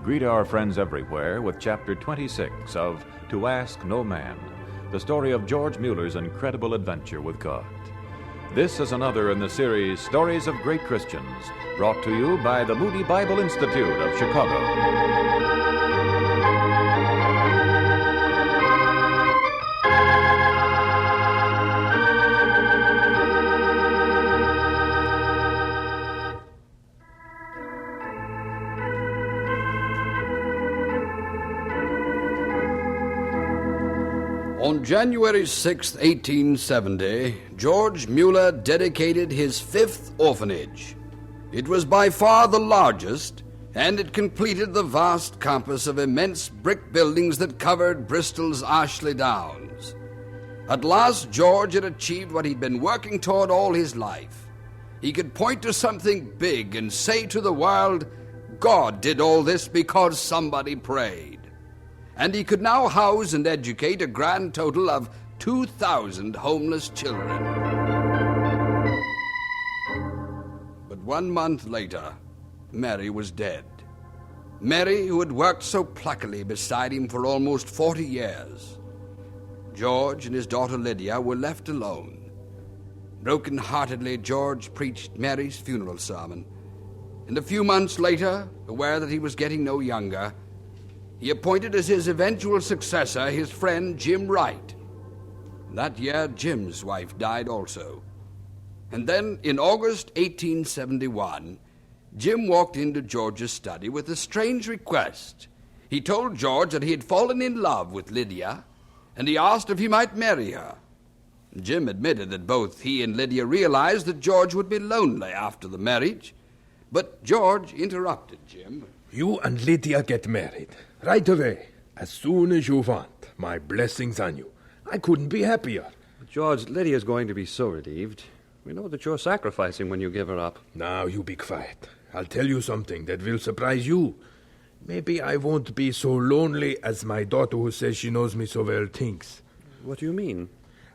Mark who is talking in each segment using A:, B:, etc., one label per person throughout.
A: greet our friends everywhere with Chapter 26 of To Ask No Man, the story of George Mueller's incredible adventure with God. This is another in the series Stories of Great Christians, brought to you by the Moody Bible Institute of Chicago.
B: On January 6, 1870, George Mueller dedicated his fifth orphanage. It was by far the largest, and it completed the vast campus of immense brick buildings that covered Bristol's Ashley Downs. At last, George had achieved what he'd been working toward all his life. He could point to something big and say to the world, God did all this because somebody prayed. And he could now house and educate a grand total of 2,000 homeless children. But 1 month later, Mary was dead. Mary, who had worked so pluckily beside him for almost 40 years. George and his daughter Lydia were left alone. Broken-heartedly, George preached Mary's funeral sermon. And a few months later, aware that he was getting no younger, he appointed as his eventual successor his friend Jim Wright. That year, Jim's wife died also. And then, in August 1871, Jim walked into George's study with a strange request. He told George that he had fallen in love with Lydia, and he asked if he might marry her. Jim admitted that both he and Lydia realized that George would be lonely after the marriage, but George interrupted Jim.
C: You and Lydia get married. Right away, as soon as you want. My blessings on you. I couldn't be happier.
D: George, Lydia's going to be so relieved. We know that you're sacrificing when you give her up.
C: Now you be quiet. I'll tell you something that will surprise you. Maybe I won't be so lonely as my daughter who says she knows me so well thinks.
D: What do you mean?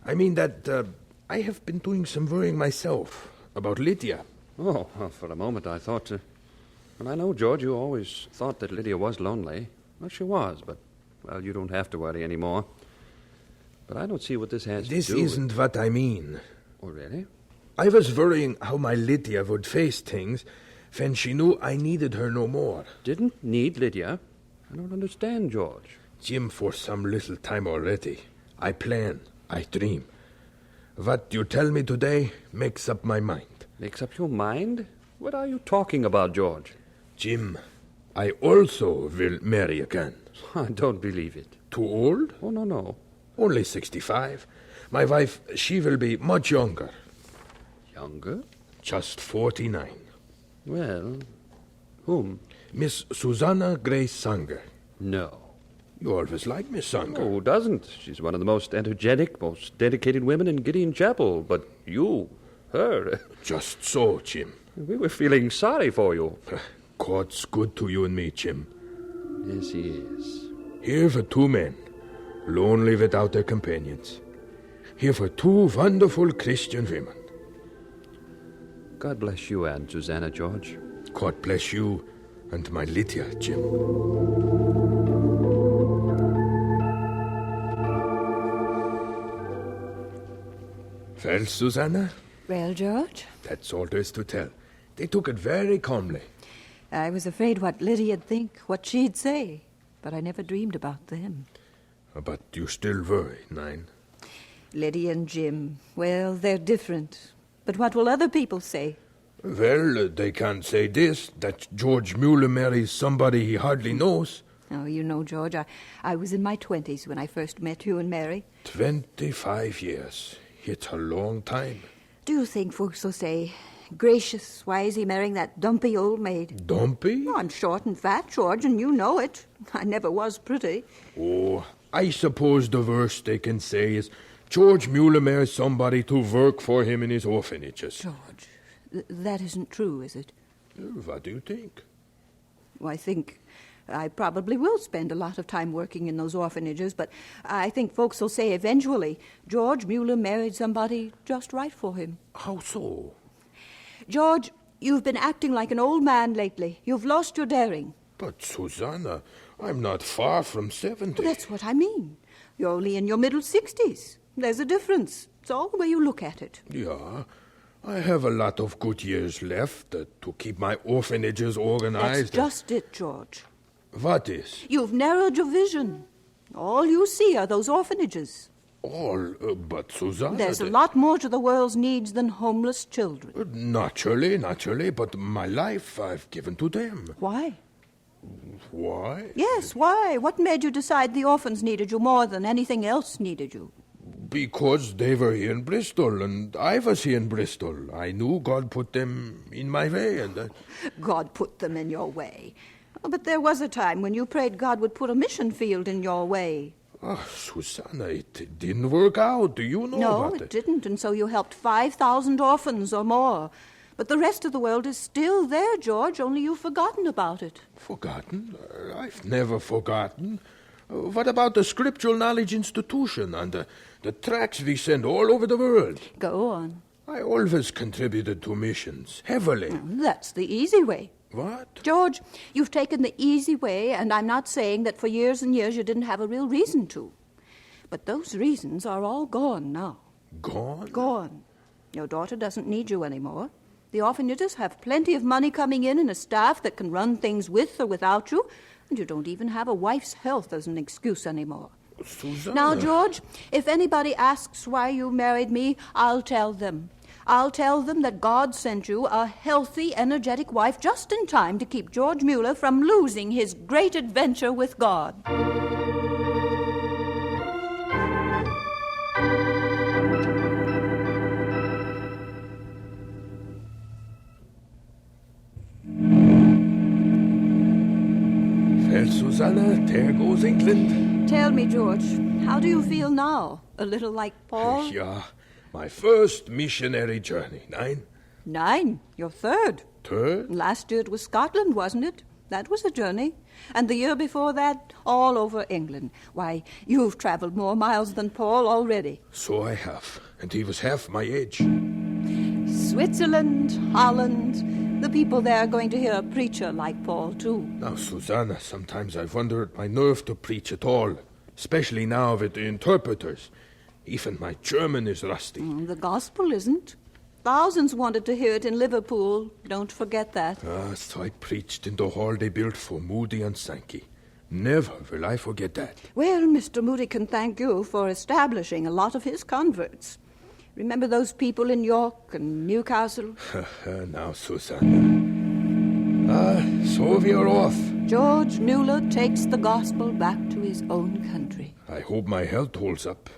C: I mean that I have been doing some worrying myself about Lydia.
D: Oh, well, for a moment I thought... and I know, George, you always thought that Lydia was lonely. Well, she was, but, well, you don't have to worry anymore. But I don't see what this has to do with...
C: This isn't what I mean.
D: Oh, really?
C: I was worrying how my Lydia would face things when she knew I needed her no more.
D: Didn't need Lydia? I don't understand, George.
C: Jim, for some little time already. I plan, I dream. What you tell me today makes up my mind.
D: Makes up your mind? What are you talking about, George?
C: Jim, I also will marry again.
D: I don't believe it.
C: Too old?
D: Oh, no.
C: Only 65. My wife, she will be much younger.
D: Younger?
C: Just 49.
D: Well, whom?
C: Miss Susanna Grace Sanger.
D: No.
C: You always liked Miss Sanger.
D: Oh, who doesn't? She's one of the most energetic, most dedicated women in Gideon Chapel. But you, her...
C: Just so, Jim.
D: We were feeling sorry for you.
C: God's good to you and me, Jim.
D: Yes, he is.
C: Here were two men, lonely without their companions. Here were two wonderful Christian women.
D: God bless you, Aunt Susanna, George.
C: God bless you and my Lydia, Jim. Well, Susanna?
E: Well, George?
C: That's all there is to tell. They took it very calmly.
E: I was afraid what Lydia'd think, what she'd say, but I never dreamed about them.
C: But you still worry, Nine?
E: Lydia and Jim, well, they're different. But what will other people say?
C: Well, they can't say this, that George Mueller marries somebody he hardly knows.
E: Oh, you know, George, I was in my 20s when I first met you and Mary.
C: 25 years. It's a long time.
E: Do you think folks will say, gracious, why is he marrying that dumpy old maid?
C: Dumpy?
E: Oh, I'm short and fat, George, and you know it. I never was pretty.
C: Oh, I suppose the worst they can say is George Mueller marries somebody to work for him in his orphanages.
E: George, that isn't true, is it?
C: What do you think?
E: Well, I think I probably will spend a lot of time working in those orphanages, but I think folks will say eventually George Mueller married somebody just right for him.
C: How so?
E: George, you've been acting like an old man lately. You've lost your daring.
C: But, Susanna, I'm not far from 70.
E: Well, that's what I mean. You're only in your middle 60s. There's a difference. It's all the way you look at it.
C: Yeah, I have a lot of good years left to keep my orphanages organized.
E: That's just it, George.
C: What is?
E: You've narrowed your vision. All you see are those orphanages.
C: All, but Susanna...
E: There's a lot more to the world's needs than homeless children.
C: Naturally, but my life I've given to them.
E: Why?
C: Why?
E: Yes, why? What made you decide the orphans needed you more than anything else needed you?
C: Because they were here in Bristol, and I was here in Bristol. I knew God put them in my way, and...
E: God put them in your way. Oh, but there was a time when you prayed God would put a mission field in your way.
C: Oh, Susanna, it didn't work out. Do you know
E: No,
C: about
E: it didn't, and so you helped 5,000 orphans or more. But the rest of the world is still there, George, only you've forgotten about it.
C: Forgotten? I've never forgotten. What about the Scriptural Knowledge Institution and the tracts we send all over the world?
E: Go on.
C: I always contributed to missions, heavily.
E: That's the easy way.
C: What?
E: George, you've taken the easy way, and I'm not saying that for years and years you didn't have a real reason to. But those reasons are all gone now.
C: Gone?
E: Gone. Your daughter doesn't need you anymore. The orphanages have plenty of money coming in and a staff that can run things with or without you, and you don't even have a wife's health as an excuse anymore.
C: Susanna.
E: Now, George, if anybody asks why you married me, I'll tell them. I'll tell them that God sent you a healthy, energetic wife just in time to keep George Mueller from losing his great adventure with God.
C: Well, Susanna, there goes England.
E: Tell me, George, how do you feel now? A little like Paul?
C: Yeah, my first missionary journey. 9?
E: 9. Your third.
C: Third?
E: Last year it was Scotland, wasn't it? That was a journey. And the year before that, all over England. Why, you've traveled more miles than Paul already.
C: So I have, and he was half my age.
E: Switzerland, Holland, the people there are going to hear a preacher like Paul, too.
C: Now, Susanna, sometimes I wonder at my nerve to preach at all, especially now with the interpreters. Even my German is rusty.
E: The gospel isn't. Thousands wanted to hear it in Liverpool. Don't forget that.
C: So I preached in the hall they built for Moody and Sankey. Never will I forget that.
E: Well, Mr. Moody can thank you for establishing a lot of his converts. Remember those people in York and Newcastle?
C: Now, Susanna. So we are off.
E: George Mueller takes the gospel back to his own country.
C: I hope my health holds up.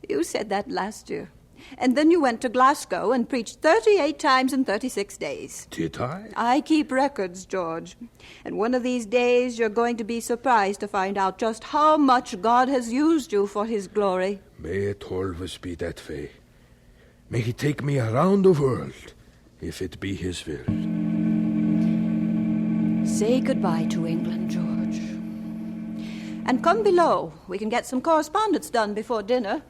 E: You said that last year. And then you went to Glasgow and preached 38 times in 36 days.
C: Did I?
E: I keep records, George. And one of these days you're going to be surprised to find out just how much God has used you for his glory.
C: May it always be that way. May he take me around the world, if it be his will.
E: Say goodbye to England, George. And come below. We can get some correspondence done before dinner.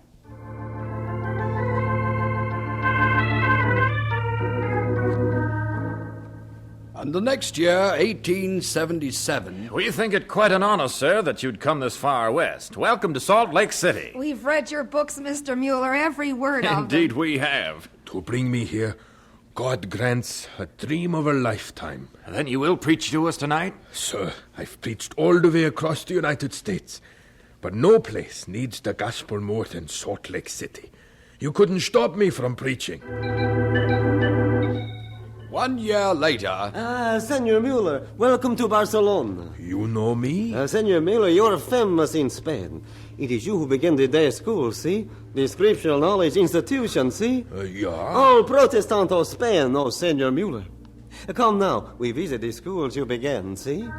B: And the next year, 1877...
A: We think it quite an honor, sir, that you'd come this far west. Welcome to Salt Lake City.
F: We've read your books, Mr. Mueller, every word of them.
A: Indeed we have.
C: To bring me here, God grants a dream of a lifetime.
A: Then you will preach to us tonight?
C: Sir, I've preached all the way across the United States, but no place needs the gospel more than Salt Lake City. You couldn't stop me from preaching.
B: 1 year later...
G: Senor Mueller, welcome to Barcelona.
C: You know me?
G: Senor Mueller, you're famous in Spain. It is you who began the day school, see? The Scriptural Knowledge Institution, see?
C: Yeah.
G: All Protestant of Spain know Senor Mueller. Come now, we visit the schools you began, see?
B: In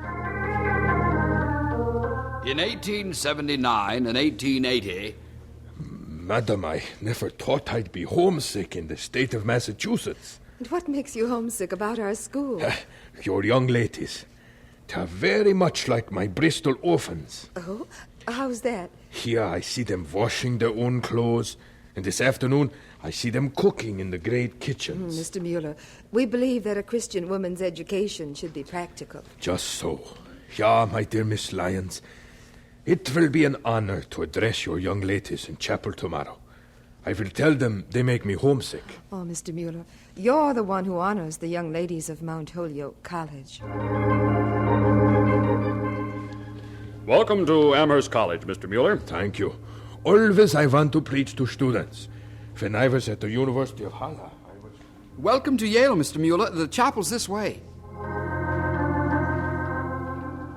B: 1879 and 1880...
C: Madam, I never thought I'd be homesick in the state of Massachusetts.
F: And what makes you homesick about our school?
C: Your young ladies. They're very much like my Bristol orphans.
F: Oh? How's that?
C: Here I see them washing their own clothes, and this afternoon I see them cooking in the great kitchens.
F: Mr. Mueller, we believe that a Christian woman's education should be practical.
C: Just so. Ja, my dear Miss Lyons. It will be an honor to address your young ladies in chapel tomorrow. I will tell them they make me homesick.
F: Oh, Mr. Mueller, you're the one who honors the young ladies of Mount Holyoke College.
H: Welcome to Amherst College, Mr. Mueller.
C: Thank you. Always I want to preach to students. When I was at the University of Halle,
I: Welcome to Yale, Mr. Mueller. The chapel's this way.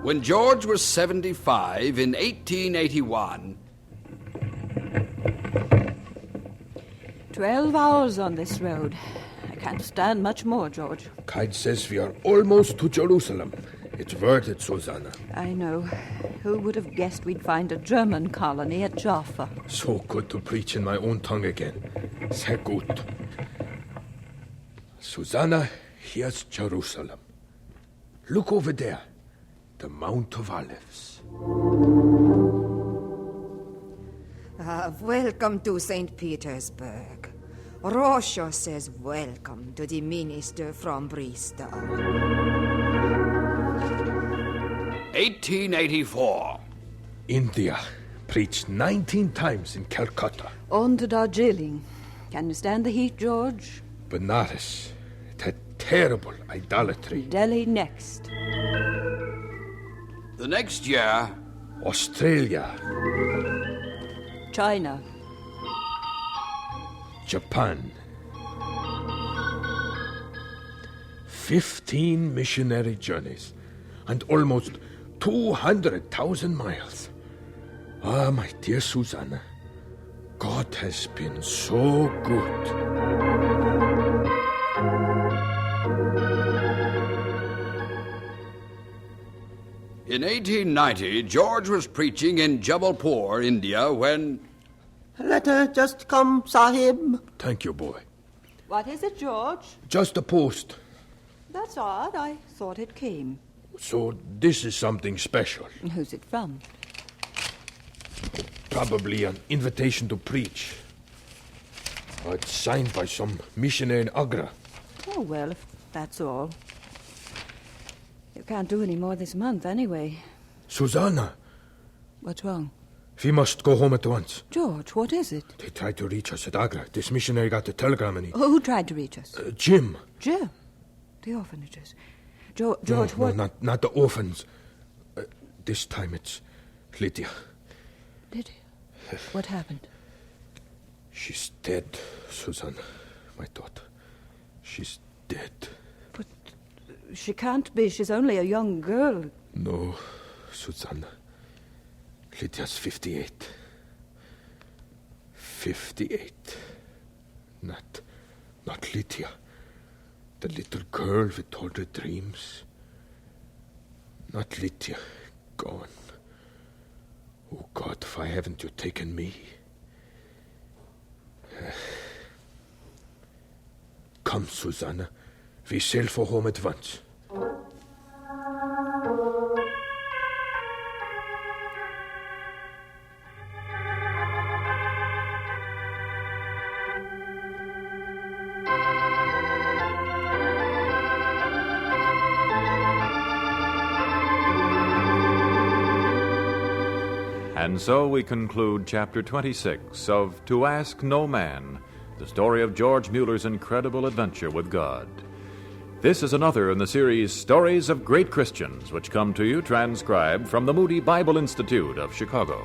B: When George was 75 in 1881,
E: 12 hours on this road. I can't stand much more, George.
C: Kite says we are almost to Jerusalem. It's worth it, Susanna.
E: I know. Who would have guessed we'd find a German colony at Jaffa?
C: So good to preach in my own tongue again. Sehr gut. Susanna, here's Jerusalem. Look over there. The Mount of Olives.
F: Welcome to St. Petersburg. Rocha says welcome to the minister from Bristol.
B: 1884.
C: India. Preached 19 times in Calcutta.
E: On to Darjeeling. Can you stand the heat, George?
C: Benares. It had terrible idolatry.
E: Delhi next.
B: The next year,
C: Australia.
E: China.
C: Japan. 15 missionary journeys and almost 200,000 miles. Ah, my dear Susanna, God has been so good.
B: in 1890, George was preaching in Jabalpur, India, when...
G: Letter just come, Sahib.
C: Thank you, boy.
E: What is it, George?
C: Just a post.
E: That's odd. I thought it came.
C: So this is something special.
E: Who's it from?
C: Probably an invitation to preach. It's signed by some missionary in Agra.
E: Oh, well, if that's all. You can't do any more this month, anyway.
C: Susanna,
E: What's wrong?
C: we must go home at once.
E: George, what is it?
C: They tried to reach us at Agra. This missionary got the telegram and he...
E: Who tried to reach us?
C: Jim.
E: Jim. The orphanages. George,
C: No,
E: what?
C: not the orphans. This time it's Lydia.
E: Lydia. What happened?
C: She's dead, Susanna, my daughter. She's dead.
E: But she can't be. She's only a young girl.
C: No, Susanna. Lydia's 58. 58. Not Lydia. The little girl with all the dreams. Not Lydia. Gone. Oh, God, why haven't you taken me? Come, Susanna. We sail for home at once.
A: And so we conclude Chapter 26 of To Ask No Man, the story of George Mueller's incredible adventure with God. This is another in the series Stories of Great Christians, which come to you transcribed from the Moody Bible Institute of Chicago.